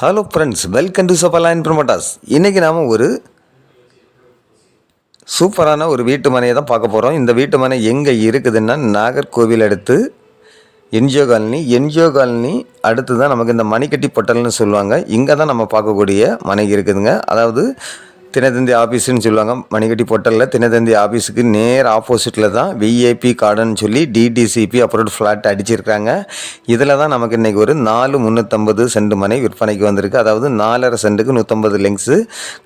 Hello friends, welcome to சோபாலாயின் promoters. இன்றைக்கி நாம் ஒரு சூப்பரான ஒரு வீட்டு மனையை தான் பார்க்க போகிறோம். இந்த வீட்டு மனை எங்கே இருக்குதுன்னா நாகர்கோவில் அடுத்து என்ஜிஓ காலனி அடுத்து தான் நமக்கு இந்த மணிக்கட்டி பொட்டல்னு சொல்லுவாங்க. இங்கே தான் நம்ம பார்க்கக்கூடிய மனை இருக்குதுங்க. அதாவது தினத்தந்தி ஆஃபீஸுன்னு சொல்லுவாங்க. மணிக்கட்டி பொட்டலில் தினத்தந்தி ஆஃபீஸுக்கு நேர் ஆப்போசிட்டில் தான் விஐபி கார்டுன்னு சொல்லி டிடிசிபி அப்ரூவ்ட் ஃப்ளாட் அடிச்சிருக்காங்க. இதில் தான் நமக்கு இன்றைக்கி ஒரு 4,350 சென்ட் மனை விற்பனைக்கு வந்திருக்கு. அதாவது 4.5 சென்ட்டுக்கு 150 லெங்ஸு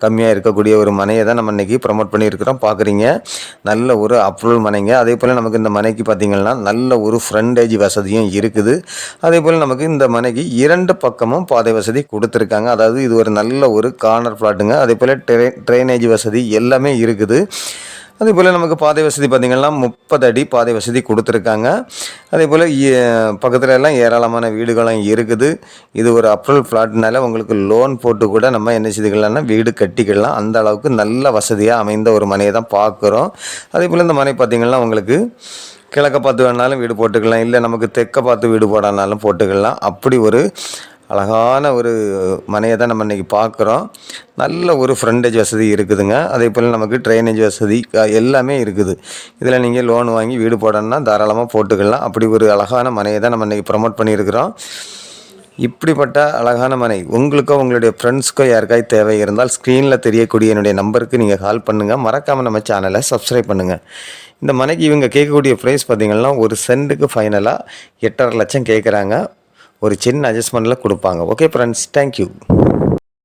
கம்மியாக இருக்கக்கூடிய ஒரு மனையை தான் நம்ம இன்றைக்கி ப்ரமோட் பண்ணியிருக்கிறோம். பார்க்குறீங்க, நல்ல ஒரு அப்ரூவல் மனைங்க. அதே போல் நமக்கு இந்த மனைக்கு பார்த்திங்கன்னா நல்ல ஒரு ஃப்ரண்டேஜ் வசதியும் இருக்குது. அதே போல் நமக்கு இந்த மனைக்கு 2 பக்கமும் பாதை வசதி கொடுத்துருக்காங்க. அதாவது இது ஒரு நல்ல ஒரு கார்னர் ஃப்ளாட்டுங்க. அதே போல் ட்ரைனேஜ் வசதி எல்லாமே இருக்குது. அதே போல் நமக்கு பாதை வசதி பார்த்திங்கன்னா 30 அடி பாதை வசதி கொடுத்துருக்காங்க. அதே போல் பக்கத்தில் எல்லாம் ஏராளமான வீடுகளும் இருக்குது. இது ஒரு அப்ரூவல் ஃப்ளாட்னால உங்களுக்கு லோன் போட்டு கூட நம்ம என்ன செய்துக்கலாம்னா வீடு கட்டிக்கலாம். அந்த அளவுக்கு நல்ல வசதியாக அமைந்த ஒரு மனையை தான் பார்க்குறோம். அதே போல் இந்த மனை பார்த்திங்கன்னா உங்களுக்கு கிழக்க பார்த்து வேணாலும் வீடு போட்டுக்கலாம், இல்லை நமக்கு தெற்க பார்த்து வீடு போடனாலும் போட்டுக்கலாம். அப்படி ஒரு அழகான ஒரு மனையை தான் நம்ம இன்றைக்கி பார்க்குறோம். நல்ல ஒரு ஃப்ரண்டேஜ் வசதி இருக்குதுங்க. அதே போல் நமக்கு ட்ரைனேஜ் வசதி எல்லாமே இருக்குது. இதில் நீங்கள் லோன் வாங்கி வீடு போடணுன்னா தாராளமாக போட்டுக்கலாம். அப்படி ஒரு அழகான மனையை தான் நம்ம இன்றைக்கி ப்ரமோட் பண்ணியிருக்கிறோம். இப்படிப்பட்ட அழகான மனை உங்களுக்கோ உங்களுடைய ஃப்ரெண்ட்ஸ்க்கோ யாருக்காய் தேவை இருந்தால் ஸ்க்ரீனில் தெரியக்கூடிய என்னுடைய நம்பருக்கு நீங்கள் கால் பண்ணுங்கள். மறக்காமல் நம்ம சேனலை சப்ஸ்கிரைப் பண்ணுங்கள். இந்த மனைக்கு இவங்க கேட்கக்கூடிய ப்ரைஸ் பார்த்திங்கன்னா ஒரு சென்ட்டுக்கு ஃபைனலாக 8.5 லட்சம் கேட்குறாங்க. ஒரு சின்ன அட்ஜஸ்ட்மெண்ட்டில் கொடுப்பாங்க. Okay friends, thank you.